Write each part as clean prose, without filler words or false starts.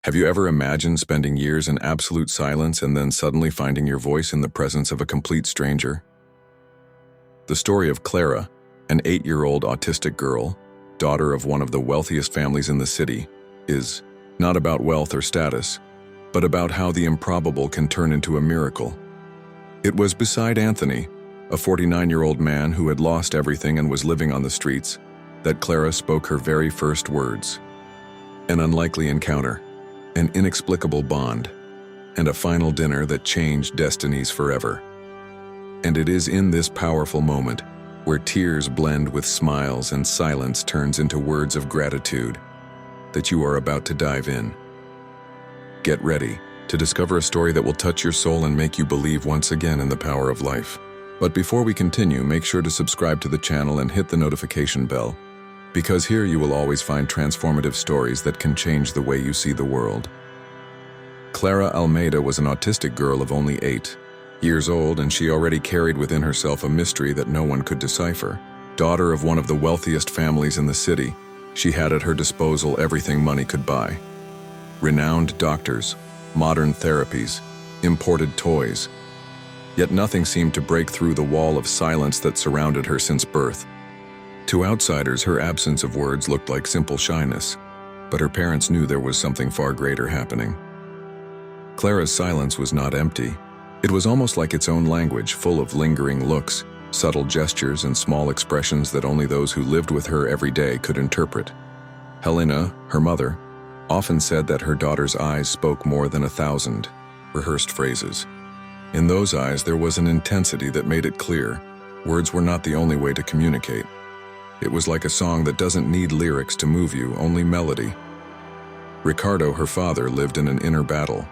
Have you ever imagined spending years in absolute silence and then suddenly finding your voice in the presence of a complete stranger? The story of Clara, an 8-year-old autistic girl, daughter of one of the wealthiest families in the city, is not about wealth or status, but about how the improbable can turn into a miracle. It was beside Anthony, a 49-year-old man who had lost everything and was living on the streets, that Clara spoke her very first words. An unlikely encounter, an inexplicable bond, and a final dinner that changed destinies forever. And it is in this powerful moment, where tears blend with smiles and silence turns into words of gratitude, that you are about to dive in. Get ready to discover a story that will touch your soul and make you believe once again in the power of life. But before we continue, make sure to subscribe to the channel and hit the notification bell, because here you will always find transformative stories that can change the way you see the world. Clara Almeida was an autistic girl of only 8 years old, and she already carried within herself a mystery that no one could decipher. Daughter of one of the wealthiest families in the city, she had at her disposal everything money could buy. Renowned doctors, modern therapies, imported toys. Yet nothing seemed to break through the wall of silence that surrounded her since birth. To outsiders, her absence of words looked like simple shyness, but her parents knew there was something far greater happening. Clara's silence was not empty. It was almost like its own language, full of lingering looks, subtle gestures, and small expressions that only those who lived with her every day could interpret. Helena, her mother, often said that her daughter's eyes spoke more than 1,000 rehearsed phrases. In those eyes, there was an intensity that made it clear words were not the only way to communicate. It was like a song that doesn't need lyrics to move you, only melody. Ricardo, her father, lived in an inner battle.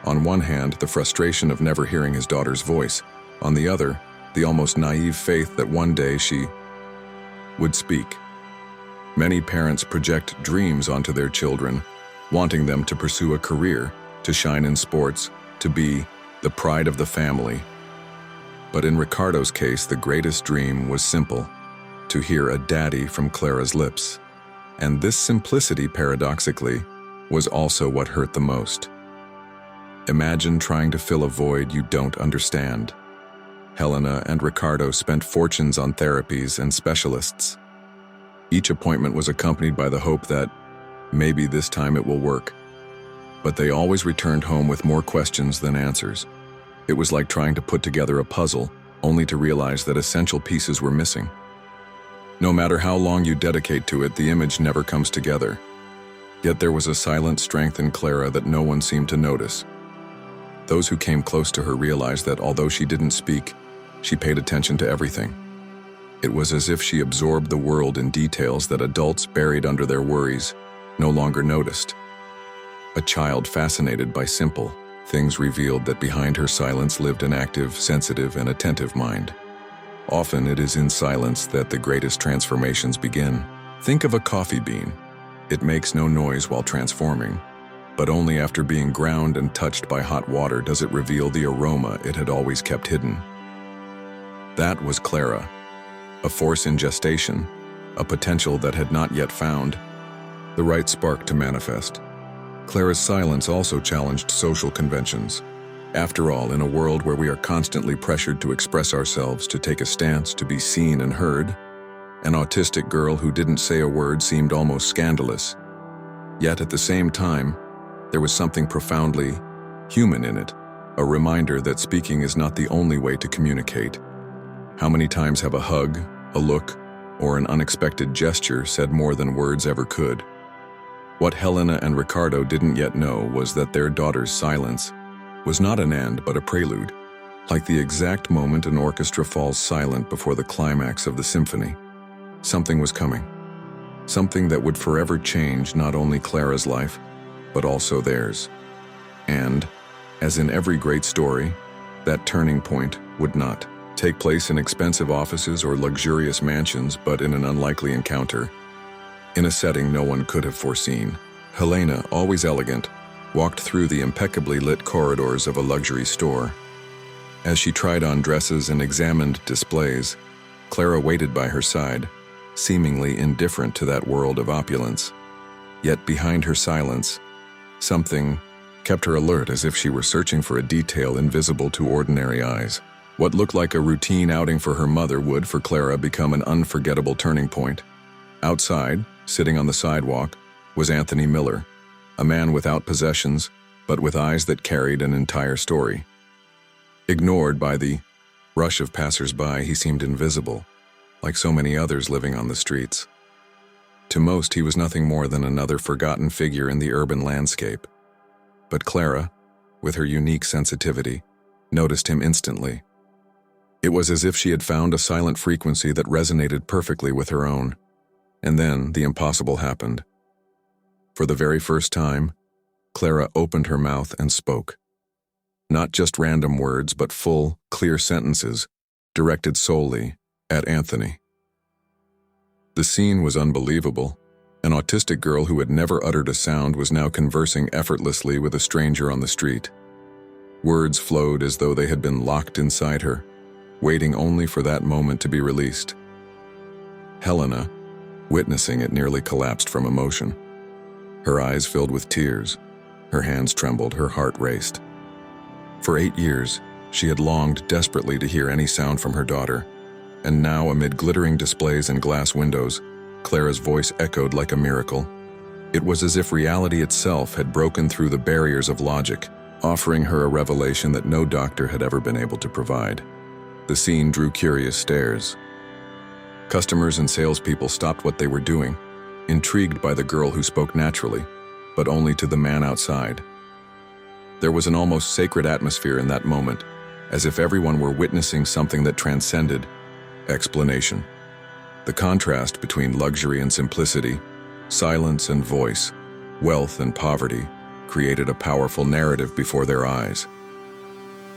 On one hand, the frustration of never hearing his daughter's voice. On the other, the almost naive faith that one day she would speak. Many parents project dreams onto their children, wanting them to pursue a career, to shine in sports, to be the pride of the family. But in Ricardo's case, the greatest dream was simple: to hear a daddy from Clara's lips. And this simplicity, paradoxically, was also what hurt the most. Imagine trying to fill a void you don't understand. Helena and Ricardo spent fortunes on therapies and specialists. Each appointment was accompanied by the hope that maybe this time it will work. But they always returned home with more questions than answers. It was like trying to put together a puzzle, only to realize that essential pieces were missing. No matter how long you dedicate to it, the image never comes together. Yet there was a silent strength in Clara that no one seemed to notice. Those who came close to her realized that although she didn't speak, she paid attention to everything. It was as if she absorbed the world in details that adults buried under their worries no longer noticed. A child fascinated by simple things revealed that behind her silence lived an active, sensitive, and attentive mind. Often it is in silence that the greatest transformations begin. Think of a coffee bean. It makes no noise while transforming, but only after being ground and touched by hot water does it reveal the aroma it had always kept hidden. That was Clara, a force in gestation, a potential that had not yet found the right spark to manifest. Clara's silence also challenged social conventions. After all, in a world where we are constantly pressured to express ourselves, to take a stance, to be seen and heard, an autistic girl who didn't say a word seemed almost scandalous. Yet at the same time, there was something profoundly human in it, a reminder that speaking is not the only way to communicate. How many times have a hug, a look, or an unexpected gesture said more than words ever could? What Helena and Ricardo didn't yet know was that their daughter's silence was not an end but a prelude, like the exact moment an orchestra falls silent before the climax of the symphony. Something was coming, something that would forever change not only Clara's life, but also theirs. And, as in every great story, that turning point would not take place in expensive offices or luxurious mansions, but in an unlikely encounter, in a setting no one could have foreseen. Helena, always elegant, walked through the impeccably lit corridors of a luxury store. As she tried on dresses and examined displays, Clara waited by her side, seemingly indifferent to that world of opulence. Yet behind her silence, Something kept her alert, as if she were searching for a detail invisible to ordinary eyes. What looked like a routine outing for her mother would, for Clara, become an unforgettable turning point. Outside, sitting on the sidewalk, was Anthony Miller, a man without possessions, but with eyes that carried an entire story. Ignored by the rush of passers-by, he seemed invisible, like so many others living on the streets. To most, he was nothing more than another forgotten figure in the urban landscape. But Clara, with her unique sensitivity, noticed him instantly. It was as if she had found a silent frequency that resonated perfectly with her own. And then the impossible happened. For the very first time, Clara opened her mouth and spoke. Not just random words, but full, clear sentences, directed solely at Anthony. The scene was unbelievable. An autistic girl who had never uttered a sound was now conversing effortlessly with a stranger on the street. Words flowed as though they had been locked inside her, waiting only for that moment to be released. Helena, witnessing it, nearly collapsed from emotion. Her eyes filled with tears, her hands trembled, her heart raced. For 8 years, she had longed desperately to hear any sound from her daughter, and now, amid glittering displays and glass windows, Clara's voice echoed like a miracle. It was as if reality itself had broken through the barriers of logic, offering her a revelation that no doctor had ever been able to provide. The scene drew curious stares. Customers and salespeople stopped what they were doing, intrigued by the girl who spoke naturally, but only to the man outside. There was an almost sacred atmosphere in that moment, as if everyone were witnessing something that transcended explanation. The contrast between luxury and simplicity, silence and voice, wealth and poverty, created a powerful narrative before their eyes.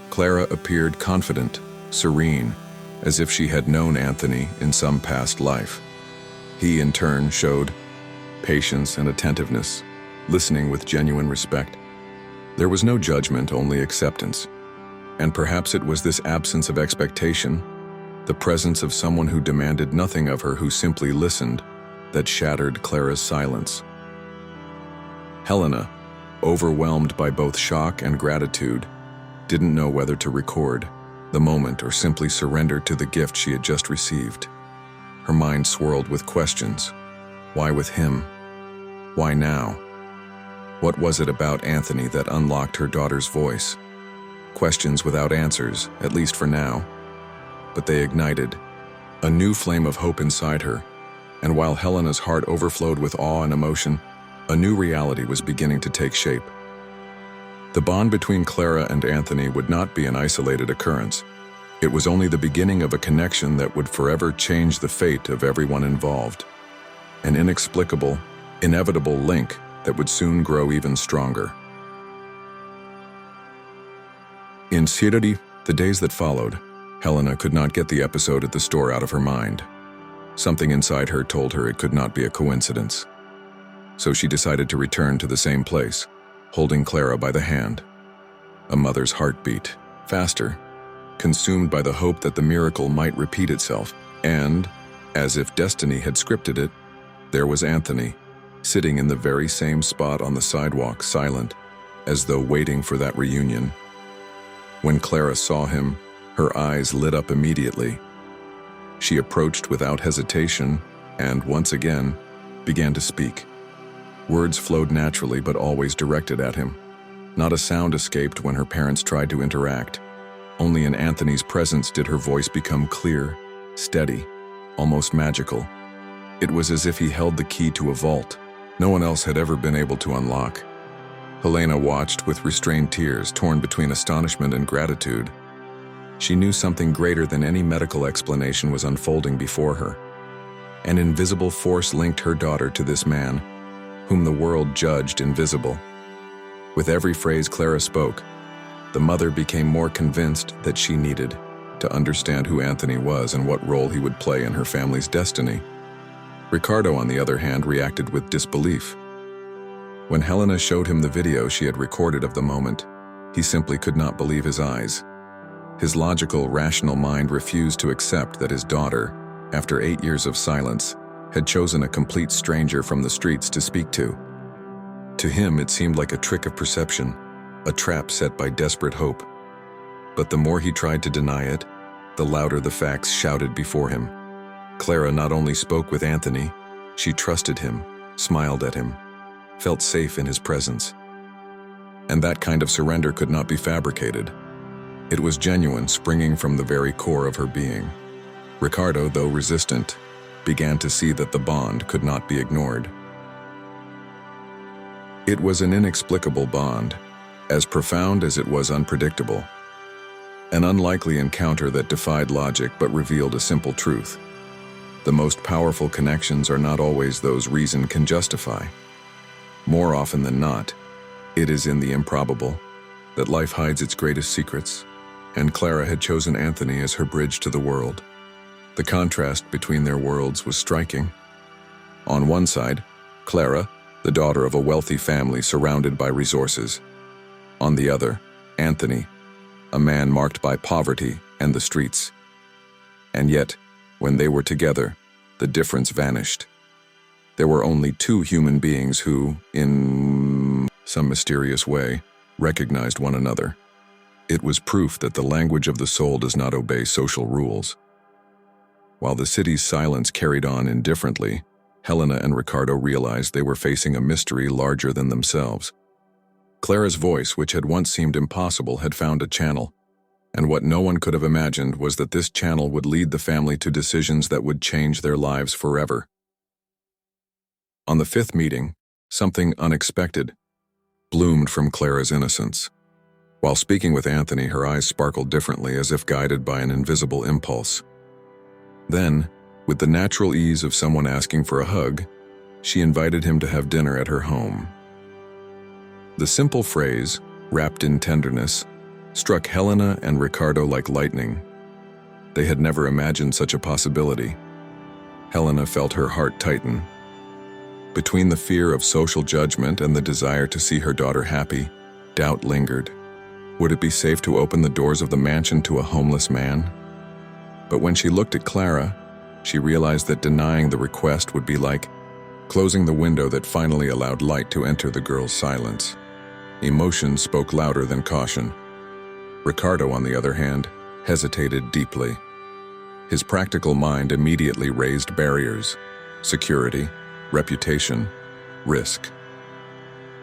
Clara appeared confident, serene, as if she had known Anthony in some past life. He, in turn, showed patience and attentiveness, listening with genuine respect. There was no judgment, only acceptance. And perhaps it was this absence of expectation, the presence of someone who demanded nothing of her, who simply listened, that shattered Clara's silence. Helena, overwhelmed by both shock and gratitude, didn't know whether to record the moment or simply surrender to the gift she had just received. Her mind swirled with questions. Why with him? Why now? What was it about Anthony that unlocked her daughter's voice? Questions without answers, at least for now. But they ignited a new flame of hope inside her, and while Helena's heart overflowed with awe and emotion, a new reality was beginning to take shape. The bond between Clara and Anthony would not be an isolated occurrence. It was only the beginning of a connection that would forever change the fate of everyone involved. An inexplicable, inevitable link that would soon grow even stronger. In Sirari, the days that followed, Helena could not get the episode at the store out of her mind. Something inside her told her it could not be a coincidence. So she decided to return to the same place, holding Clara by the hand. A mother's heartbeat, faster, consumed by the hope that the miracle might repeat itself. And, as if destiny had scripted it, there was Anthony, sitting in the very same spot on the sidewalk, silent, as though waiting for that reunion. When Clara saw him, her eyes lit up immediately. She approached without hesitation and, once again, began to speak. Words flowed naturally, but always directed at him. Not a sound escaped when her parents tried to interact. Only in Anthony's presence did her voice become clear, steady, almost magical. It was as if he held the key to a vault no one else had ever been able to unlock. Helena watched with restrained tears, torn between astonishment and gratitude. She knew something greater than any medical explanation was unfolding before her. An invisible force linked her daughter to this man, whom the world judged invisible. With every phrase Clara spoke, the mother became more convinced that she needed to understand who Anthony was and what role he would play in her family's destiny. Ricardo, on the other hand, reacted with disbelief. When Helena showed him the video she had recorded of the moment, he simply could not believe his eyes. His logical, rational mind refused to accept that his daughter, after 8 years of silence, had chosen a complete stranger from the streets to speak to. To him, it seemed like a trick of perception, a trap set by desperate hope. But the more he tried to deny it, the louder the facts shouted before him. Clara not only spoke with Anthony, she trusted him, smiled at him, felt safe in his presence. And that kind of surrender could not be fabricated. It was genuine, springing from the very core of her being. Ricardo, though resistant, began to see that the bond could not be ignored. It was an inexplicable bond, as profound as it was unpredictable. An unlikely encounter that defied logic but revealed a simple truth. The most powerful connections are not always those reason can justify. More often than not, it is in the improbable that life hides its greatest secrets, and Clara had chosen Anthony as her bridge to the world. The contrast between their worlds was striking. On one side, Clara, the daughter of a wealthy family surrounded by resources. On the other, Anthony, a man marked by poverty and the streets. And yet, when they were together, the difference vanished. There were only two human beings who, in some mysterious way, recognized one another. It was proof that the language of the soul does not obey social rules. While the city's silence carried on indifferently, Helena and Ricardo realized they were facing a mystery larger than themselves. Clara's voice, which had once seemed impossible, had found a channel, and what no one could have imagined was that this channel would lead the family to decisions that would change their lives forever. On the fifth meeting, something unexpected bloomed from Clara's innocence. While speaking with Anthony, her eyes sparkled differently, as if guided by an invisible impulse. Then, with the natural ease of someone asking for a hug, she invited him to have dinner at her home. The simple phrase, wrapped in tenderness, struck Helena and Ricardo like lightning. They had never imagined such a possibility. Helena felt her heart tighten. Between the fear of social judgment and the desire to see her daughter happy, doubt lingered. Would it be safe to open the doors of the mansion to a homeless man? But when she looked at Clara, she realized that denying the request would be like closing the window that finally allowed light to enter the girl's silence. Emotion spoke louder than caution. Ricardo, on the other hand, hesitated deeply. His practical mind immediately raised barriers: security, reputation, risk.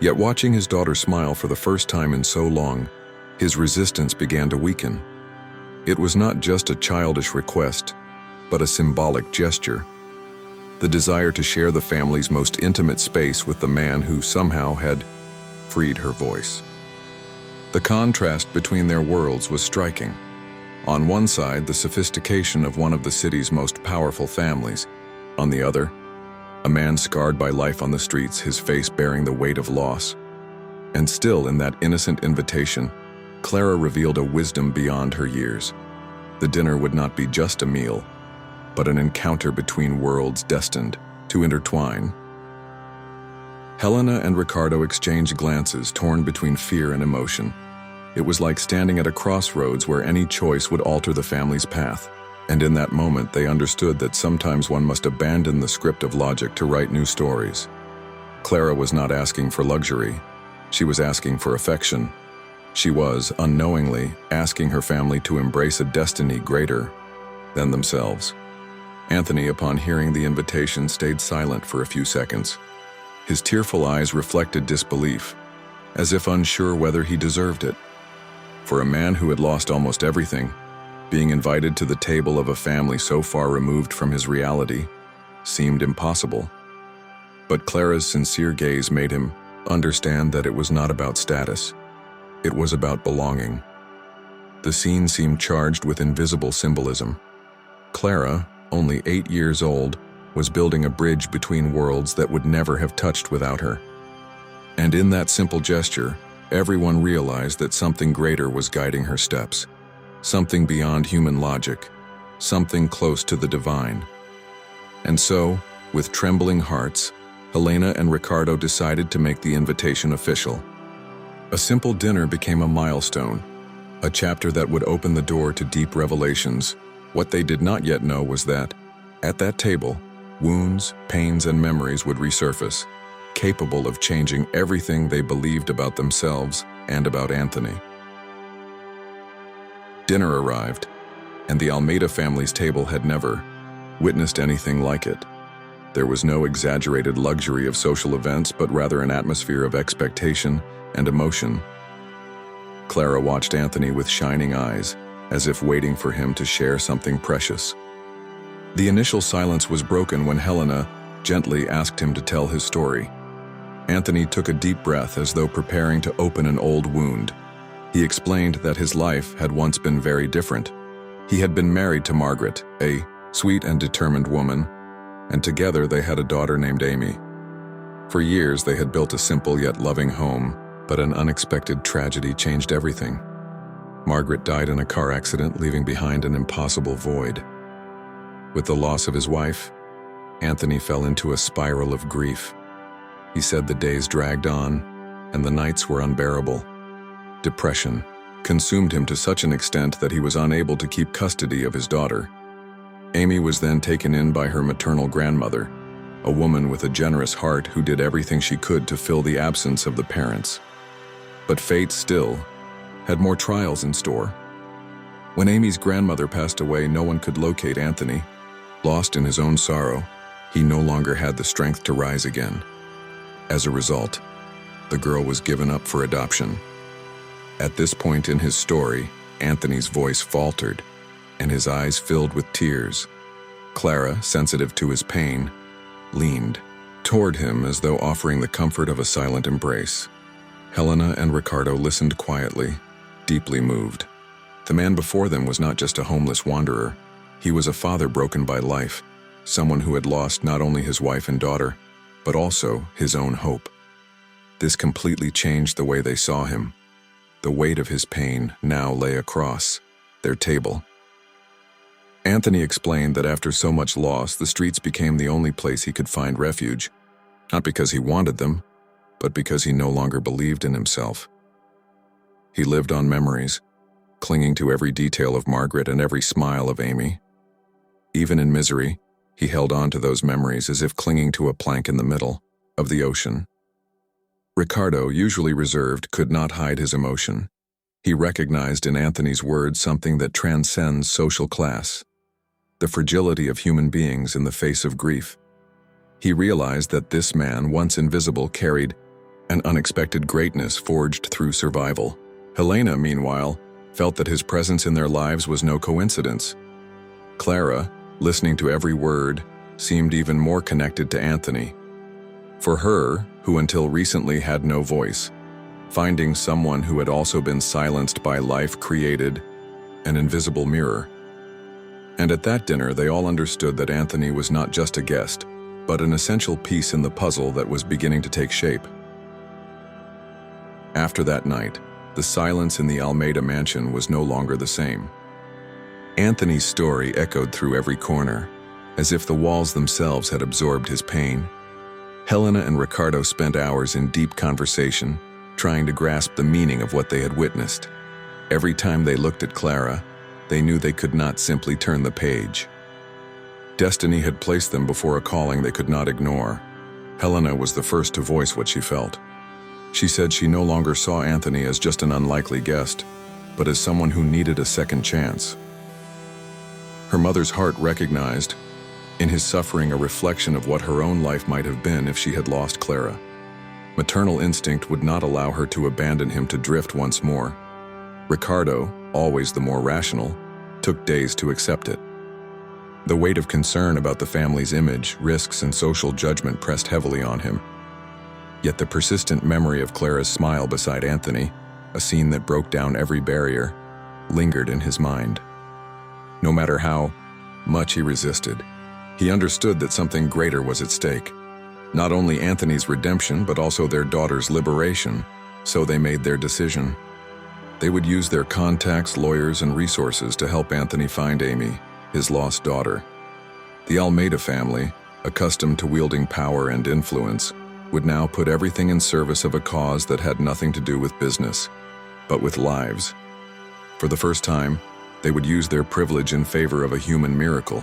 Yet watching his daughter smile for the first time in so long, his resistance began to weaken. It was not just a childish request, but a symbolic gesture. The desire to share the family's most intimate space with the man who somehow had freed her voice. The contrast between their worlds was striking. On one side, the sophistication of one of the city's most powerful families. On the other, a man scarred by life on the streets, his face bearing the weight of loss. And still, in that innocent invitation, Clara revealed a wisdom beyond her years. The dinner would not be just a meal, but an encounter between worlds destined to intertwine. Helena and Ricardo exchanged glances torn between fear and emotion. It was like standing at a crossroads where any choice would alter the family's path. And in that moment, they understood that sometimes one must abandon the script of logic to write new stories. Clara was not asking for luxury. She was asking for affection. She was, unknowingly, asking her family to embrace a destiny greater than themselves. Anthony, upon hearing the invitation, stayed silent for a few seconds. His tearful eyes reflected disbelief, as if unsure whether he deserved it. For a man who had lost almost everything, being invited to the table of a family so far removed from his reality seemed impossible. But Clara's sincere gaze made him understand that it was not about status. It was about belonging. The scene seemed charged with invisible symbolism. Clara, only 8 years old, was building a bridge between worlds that would never have touched without her. And in that simple gesture, everyone realized that something greater was guiding her steps. Something beyond human logic, something close to the divine. And so, with trembling hearts, Helena and Ricardo decided to make the invitation official. A simple dinner became a milestone, a chapter that would open the door to deep revelations. What they did not yet know was that, at that table, wounds, pains, and memories would resurface. capable of changing everything they believed about themselves and about Anthony. Dinner arrived, and the Almeida family's table had never witnessed anything like it. There was no exaggerated luxury of social events, but rather an atmosphere of expectation and emotion. Clara watched Anthony with shining eyes, as if waiting for him to share something precious. The initial silence was broken when Helena gently asked him to tell his story. Anthony took a deep breath as though preparing to open an old wound. He explained that his life had once been very different. He had been married to Margaret, a sweet and determined woman, and together they had a daughter named Amy. For years they had built a simple yet loving home, but an unexpected tragedy changed everything. Margaret died in a car accident, leaving behind an impossible void. With the loss of his wife, Anthony fell into a spiral of grief. He said the days dragged on, and the nights were unbearable. Depression consumed him to such an extent that he was unable to keep custody of his daughter. Amy was then taken in by her maternal grandmother, a woman with a generous heart who did everything she could to fill the absence of the parents. But fate still had more trials in store. When Amy's grandmother passed away, no one could locate Anthony. Lost in his own sorrow, he no longer had the strength to rise again. As a result, the girl was given up for adoption. At this point in his story, Anthony's voice faltered, and his eyes filled with tears. Clara, sensitive to his pain, leaned toward him as though offering the comfort of a silent embrace. Helena and Ricardo listened quietly, deeply moved. The man before them was not just a homeless wanderer. He was a father broken by life, someone who had lost not only his wife and daughter, but also his own hope. This completely changed the way they saw him. The weight of his pain now lay across their table. Anthony explained that after so much loss, the streets became the only place he could find refuge, not because he wanted them, but because he no longer believed in himself. He lived on memories, clinging to every detail of Margaret and every smile of Amy. Even in misery, he held on to those memories as if clinging to a plank in the middle of the ocean. Ricardo, usually reserved, could not hide his emotion. He recognized in Anthony's words something that transcends social class: the fragility of human beings in the face of grief. He realized that this man, once invisible, carried an unexpected greatness forged through survival. Helena, meanwhile, felt that his presence in their lives was no coincidence. Clara, listening to every word, seemed even more connected to Anthony. For her, who until recently had no voice, finding someone who had also been silenced by life created an invisible mirror. And at that dinner, they all understood that Anthony was not just a guest, but an essential piece in the puzzle that was beginning to take shape. After that night, the silence in the Almeida mansion was no longer the same. Anthony's story echoed through every corner, as if the walls themselves had absorbed his pain. Helena and Ricardo spent hours in deep conversation, trying to grasp the meaning of what they had witnessed. Every time they looked at Clara, they knew they could not simply turn the page. Destiny had placed them before a calling they could not ignore. Helena was the first to voice what she felt. She said she no longer saw Anthony as just an unlikely guest, but as someone who needed a second chance. Her mother's heart recognized in his suffering a reflection of what her own life might have been if she had lost Clara. Maternal instinct would not allow her to abandon him to drift once more. Ricardo, always the more rational, took days to accept it. The weight of concern about the family's image, risks, and social judgment pressed heavily on him. Yet the persistent memory of Clara's smile beside Anthony, a scene that broke down every barrier, lingered in his mind. No matter how much he resisted, he understood that something greater was at stake. Not only Anthony's redemption, but also their daughter's liberation, so they made their decision. They would use their contacts, lawyers, and resources to help Anthony find Amy, his lost daughter. The Almeida family, accustomed to wielding power and influence, would now put everything in service of a cause that had nothing to do with business, but with lives. For the first time, they would use their privilege in favor of a human miracle.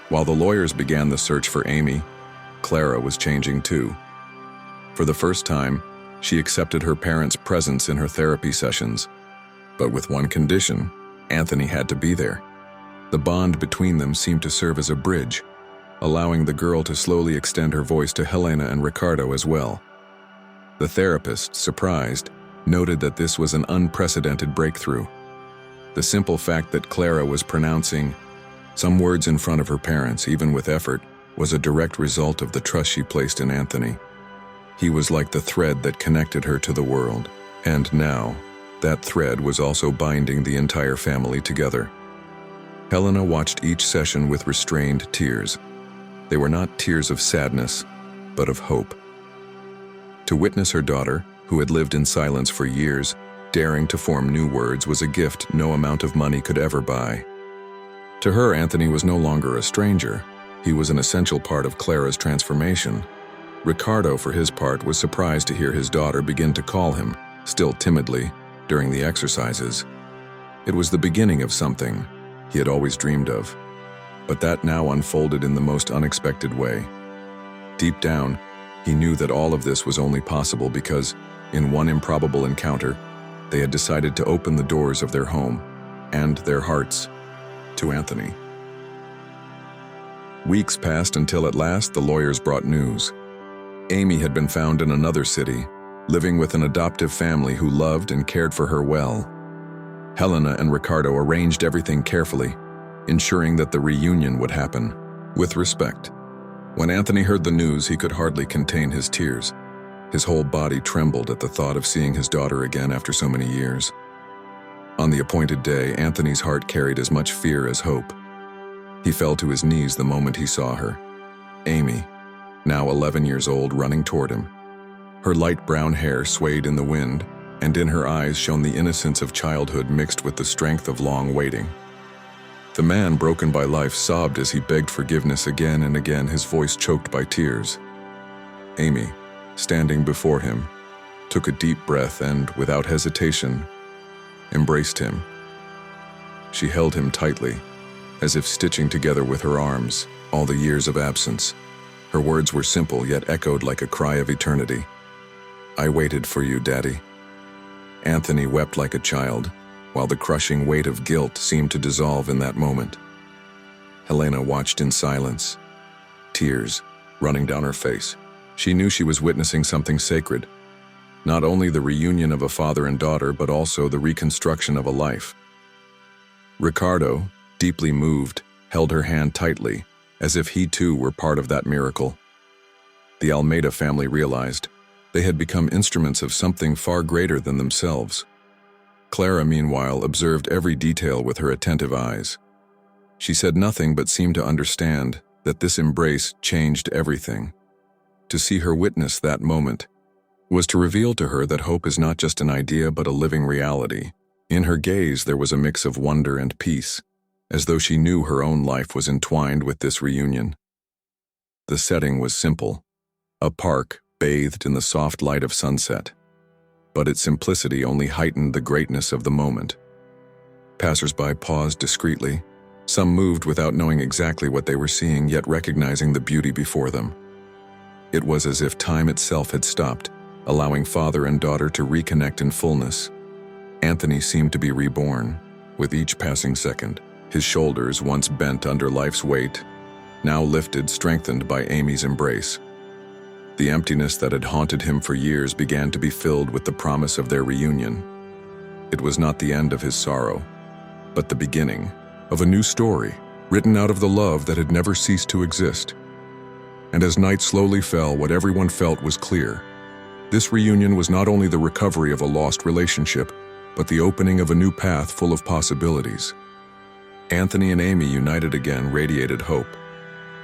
While the lawyers began the search for Amy, Clara was changing too. For the first time, she accepted her parents' presence in her therapy sessions. But with one condition: Anthony had to be there. The bond between them seemed to serve as a bridge, allowing the girl to slowly extend her voice to Helena and Ricardo as well. The therapist, surprised, noted that this was an unprecedented breakthrough. The simple fact that Clara was pronouncing some words in front of her parents, even with effort, was a direct result of the trust she placed in Anthony. He was like the thread that connected her to the world, and now, that thread was also binding the entire family together. Helena watched each session with restrained tears. They were not tears of sadness, but of hope. To witness her daughter, who had lived in silence for years, daring to form new words was a gift no amount of money could ever buy. To her, Anthony was no longer a stranger. He was an essential part of Clara's transformation. Ricardo, for his part, was surprised to hear his daughter begin to call him, still timidly, during the exercises. It was the beginning of something he had always dreamed of, but that now unfolded in the most unexpected way. Deep down, he knew that all of this was only possible because, in one improbable encounter, they had decided to open the doors of their home and their hearts to Anthony. Weeks passed until at last the lawyers brought news. Amy had been found in another city, living with an adoptive family who loved and cared for her well. Helena and Ricardo arranged everything carefully, ensuring that the reunion would happen with respect. When Anthony heard the news, he could hardly contain his tears. His whole body trembled at the thought of seeing his daughter again after so many years. On the appointed day, Anthony's heart carried as much fear as hope. He fell to his knees the moment he saw her. Amy, now 11 years old, running toward him. Her light brown hair swayed in the wind, and in her eyes shone the innocence of childhood mixed with the strength of long waiting. The man, broken by life, sobbed as he begged forgiveness again and again, his voice choked by tears. Amy, standing before him, took a deep breath and, without hesitation, embraced him. She held him tightly, as if stitching together with her arms all the years of absence. Her words were simple, yet echoed like a cry of eternity. "I waited for you, Daddy." Anthony wept like a child, while the crushing weight of guilt seemed to dissolve in that moment. Helena watched in silence, tears running down her face. She knew she was witnessing something sacred, not only the reunion of a father and daughter, but also the reconstruction of a life. Ricardo, deeply moved, held her hand tightly, as if he too were part of that miracle. The Almeida family realized they had become instruments of something far greater than themselves. Clara, meanwhile, observed every detail with her attentive eyes. She said nothing but seemed to understand that this embrace changed everything. To see her witness that moment was to reveal to her that hope is not just an idea but a living reality. In her gaze there was a mix of wonder and peace, as though she knew her own life was entwined with this reunion. The setting was simple, a park bathed in the soft light of sunset, but its simplicity only heightened the greatness of the moment. Passers-by paused discreetly, some moved without knowing exactly what they were seeing, yet recognizing the beauty before them. It was as if time itself had stopped, allowing father and daughter to reconnect in fullness. Anthony seemed to be reborn, with each passing second. His shoulders, once bent under life's weight, now lifted, strengthened by Amy's embrace. The emptiness that had haunted him for years began to be filled with the promise of their reunion. It was not the end of his sorrow, but the beginning of a new story, written out of the love that had never ceased to exist. And as night slowly fell, what everyone felt was clear. This reunion was not only the recovery of a lost relationship, but the opening of a new path full of possibilities. Anthony and Amy, united again, radiated hope,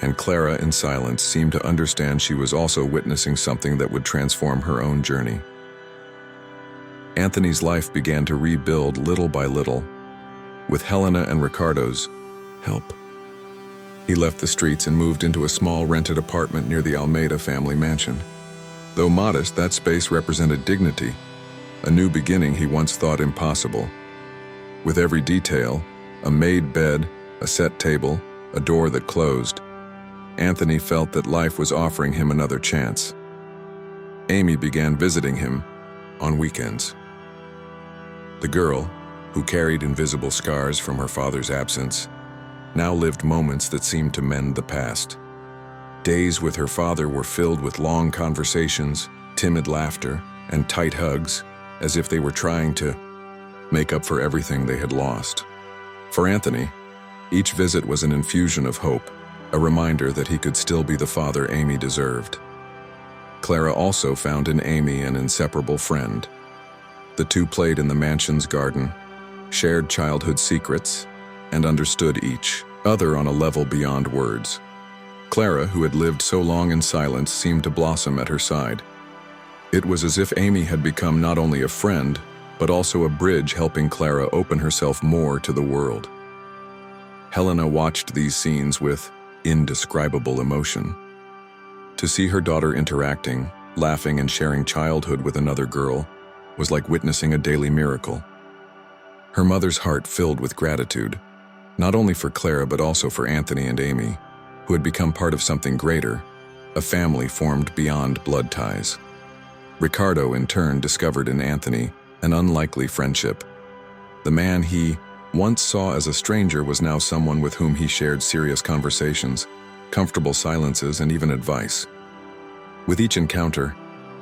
and Clara, in silence, seemed to understand she was also witnessing something that would transform her own journey. Anthony's life began to rebuild little by little, with Helena and Ricardo's help. He left the streets and moved into a small rented apartment near the Almeida family mansion. Though modest, that space represented dignity, a new beginning he once thought impossible. With every detail, a made bed, a set table, a door that closed, Anthony felt that life was offering him another chance. Amy began visiting him on weekends. The girl, who carried invisible scars from her father's absence, now lived moments that seemed to mend the past. Days with her father were filled with long conversations, timid laughter, and tight hugs, as if they were trying to make up for everything they had lost. For Anthony, each visit was an infusion of hope, a reminder that he could still be the father Amy deserved. Clara also found in Amy an inseparable friend. The two played in the mansion's garden, shared childhood secrets, and understood each other on a level beyond words. Clara, who had lived so long in silence, seemed to blossom at her side. It was as if Amy had become not only a friend, but also a bridge helping Clara open herself more to the world. Helena watched these scenes with indescribable emotion. To see her daughter interacting, laughing, and sharing childhood with another girl was like witnessing a daily miracle. Her mother's heart filled with gratitude, not only for Clara but also for Anthony and Amy, who had become part of something greater, a family formed beyond blood ties. Ricardo, in turn, discovered in Anthony an unlikely friendship. The man he once saw as a stranger was now someone with whom he shared serious conversations, comfortable silences, and even advice. With each encounter,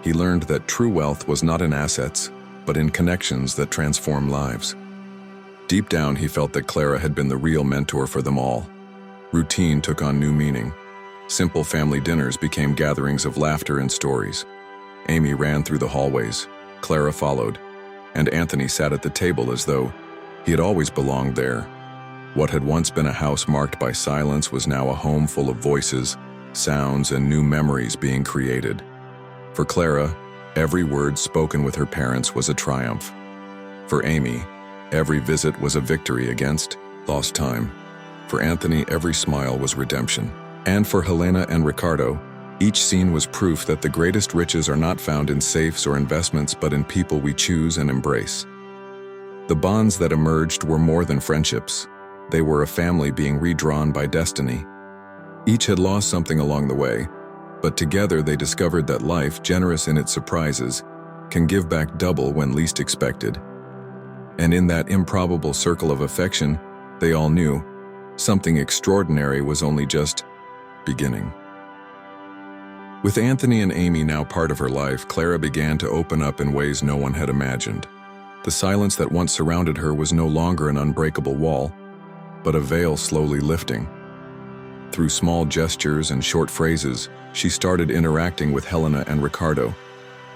he learned that true wealth was not in assets, but in connections that transform lives. Deep down, he felt that Clara had been the real mentor for them all. Routine took on new meaning. Simple family dinners became gatherings of laughter and stories. Amy ran through the hallways, Clara followed, and Anthony sat at the table as though he had always belonged there. What had once been a house marked by silence was now a home full of voices, sounds, and new memories being created. For Clara, every word spoken with her parents was a triumph. For Amy, every visit was a victory against lost time. For Anthony, every smile was redemption. And for Helena and Ricardo, each scene was proof that the greatest riches are not found in safes or investments, but in people we choose and embrace. The bonds that emerged were more than friendships. They were a family being redrawn by destiny. Each had lost something along the way, but together they discovered that life, generous in its surprises, can give back double when least expected. And in that improbable circle of affection, they all knew something extraordinary was only just beginning. With Anthony and Amy now part of her life, Clara began to open up in ways no one had imagined. The silence that once surrounded her was no longer an unbreakable wall, but a veil slowly lifting. Through small gestures and short phrases, she started interacting with Helena and Ricardo,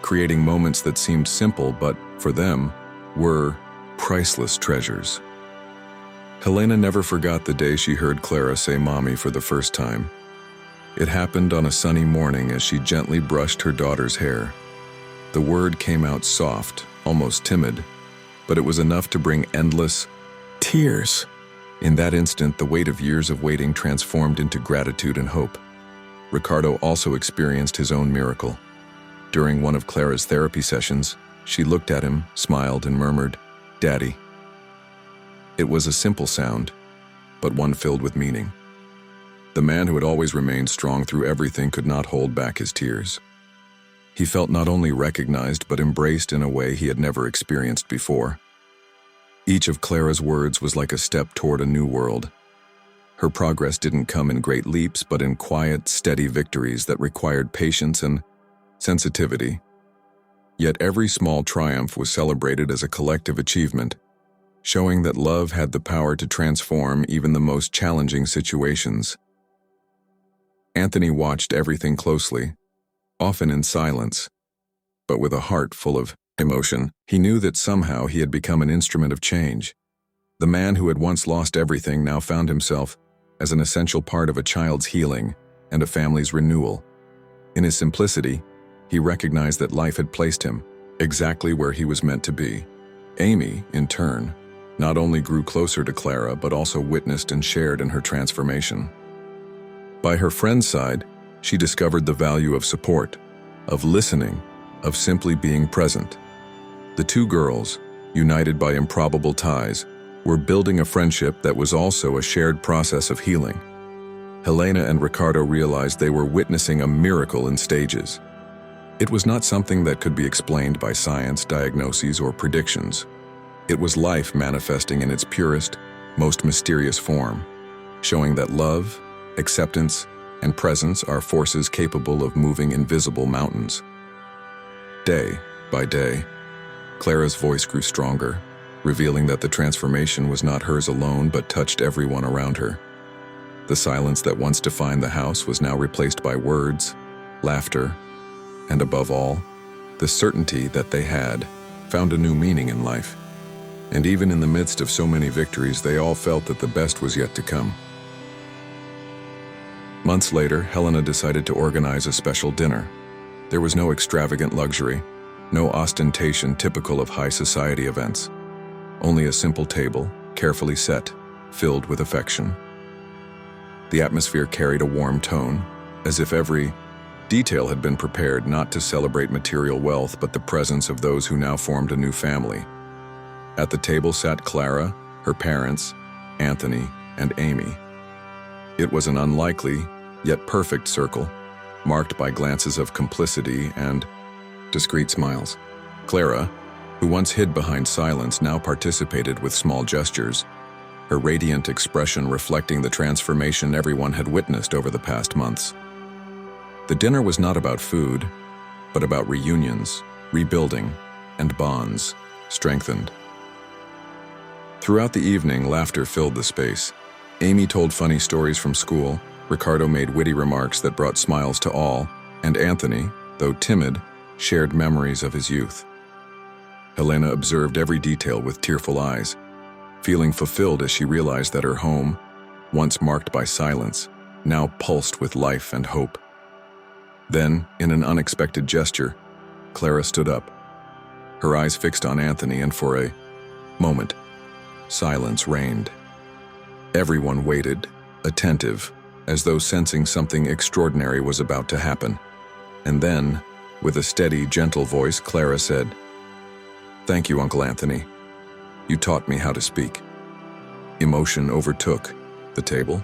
creating moments that seemed simple but, for them, were priceless treasures. Helena never forgot the day she heard Clara say "Mommy" for the first time. It happened on a sunny morning as she gently brushed her daughter's hair. The word came out soft, almost timid, but it was enough to bring endless tears. In that instant, the weight of years of waiting transformed into gratitude and hope. Ricardo also experienced his own miracle. During one of Clara's therapy sessions, she looked at him, smiled, and murmured, "Daddy." It was a simple sound, but one filled with meaning. The man who had always remained strong through everything could not hold back his tears. He felt not only recognized but embraced in a way he had never experienced before. Each of Clara's words was like a step toward a new world. Her progress didn't come in great leaps, but in quiet, steady victories that required patience and sensitivity. Yet every small triumph was celebrated as a collective achievement, showing that love had the power to transform even the most challenging situations. Anthony watched everything closely, often in silence, but with a heart full of emotion. He knew that somehow he had become an instrument of change. The man who had once lost everything now found himself as an essential part of a child's healing and a family's renewal. In his simplicity, he recognized that life had placed him exactly where he was meant to be. Amy, in turn, not only grew closer to Clara but also witnessed and shared in her transformation. By her friend's side, she discovered the value of support, of listening, of simply being present. The two girls, united by improbable ties, were building a friendship that was also a shared process of healing. Helena and Ricardo realized they were witnessing a miracle in stages. It was not something that could be explained by science, diagnoses, or predictions. It was life manifesting in its purest, most mysterious form, showing that love, acceptance, and presence are forces capable of moving invisible mountains. Day by day, Clara's voice grew stronger, revealing that the transformation was not hers alone but touched everyone around her. The silence that once defined the house was now replaced by words, laughter, and above all, the certainty that they had found a new meaning in life. And even in the midst of so many victories, they all felt that the best was yet to come. Months later, Helena decided to organize a special dinner. There was no extravagant luxury, no ostentation typical of high society events. Only a simple table, carefully set, filled with affection. The atmosphere carried a warm tone, as if every detail had been prepared not to celebrate material wealth but the presence of those who now formed a new family. At the table sat Clara, her parents, Anthony, and Amy. It was an unlikely, yet perfect circle, marked by glances of complicity and discreet smiles. Clara, who once hid behind silence, now participated with small gestures, her radiant expression reflecting the transformation everyone had witnessed over the past months. The dinner was not about food, but about reunions, rebuilding, and bonds strengthened. Throughout the evening, laughter filled the space. Amy told funny stories from school, Ricardo made witty remarks that brought smiles to all, and Anthony, though timid, shared memories of his youth. Helena observed every detail with tearful eyes, feeling fulfilled as she realized that her home, once marked by silence, now pulsed with life and hope. Then, in an unexpected gesture, Clara stood up, her eyes fixed on Anthony, and for a moment, silence reigned. Everyone waited, attentive, as though sensing something extraordinary was about to happen. And then, with a steady, gentle voice, Clara said, "Thank you, Uncle Anthony. You taught me how to speak." Emotion overtook the table.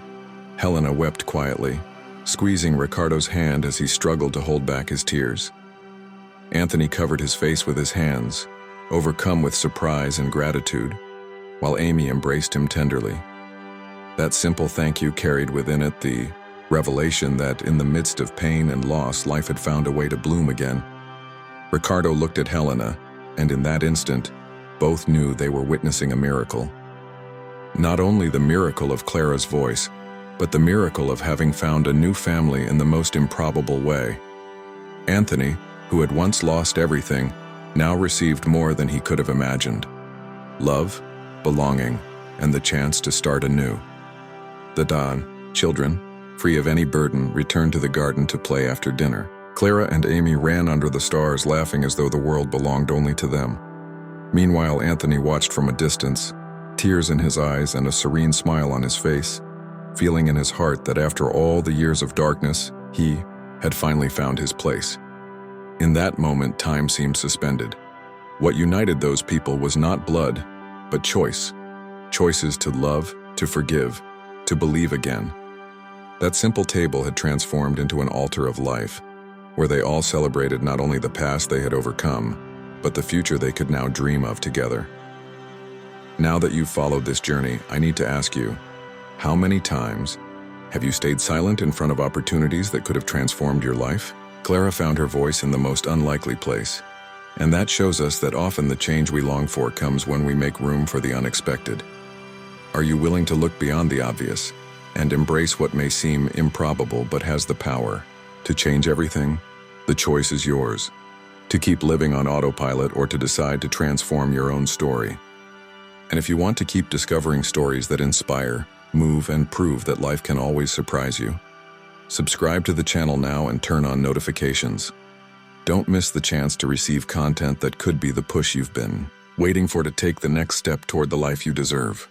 Helena wept quietly, squeezing Ricardo's hand as he struggled to hold back his tears. Anthony covered his face with his hands, overcome with surprise and gratitude, while Amy embraced him tenderly. That simple thank you carried within it the revelation that in the midst of pain and loss, life had found a way to bloom again. Ricardo looked at Helena, and in that instant, both knew they were witnessing a miracle. Not only the miracle of Clara's voice, but the miracle of having found a new family in the most improbable way. Anthony, who had once lost everything, now received more than he could have imagined: love, belonging, and the chance to start anew. The dawn, children, free of any burden, returned to the garden to play after dinner. Clara and Amy ran under the stars, laughing as though the world belonged only to them. Meanwhile, Anthony watched from a distance, tears in his eyes and a serene smile on his face, feeling in his heart that after all the years of darkness, he had finally found his place. In that moment, time seemed suspended. What united those people was not blood, but choice. Choices to love, to forgive, to believe again. That simple table had transformed into an altar of life, where they all celebrated not only the past they had overcome, but the future they could now dream of together. Now that you've followed this journey, I need to ask you, how many times have you stayed silent in front of opportunities that could have transformed your life? Clara found her voice in the most unlikely place, and that shows us that often the change we long for comes when we make room for the unexpected. Are you willing to look beyond the obvious and embrace what may seem improbable but has the power to change everything? The choice is yours, to keep living on autopilot or to decide to transform your own story. And if you want to keep discovering stories that inspire, move, and prove that life can always surprise you, subscribe to the channel now and turn on notifications. Don't miss the chance to receive content that could be the push you've been waiting for to take the next step toward the life you deserve.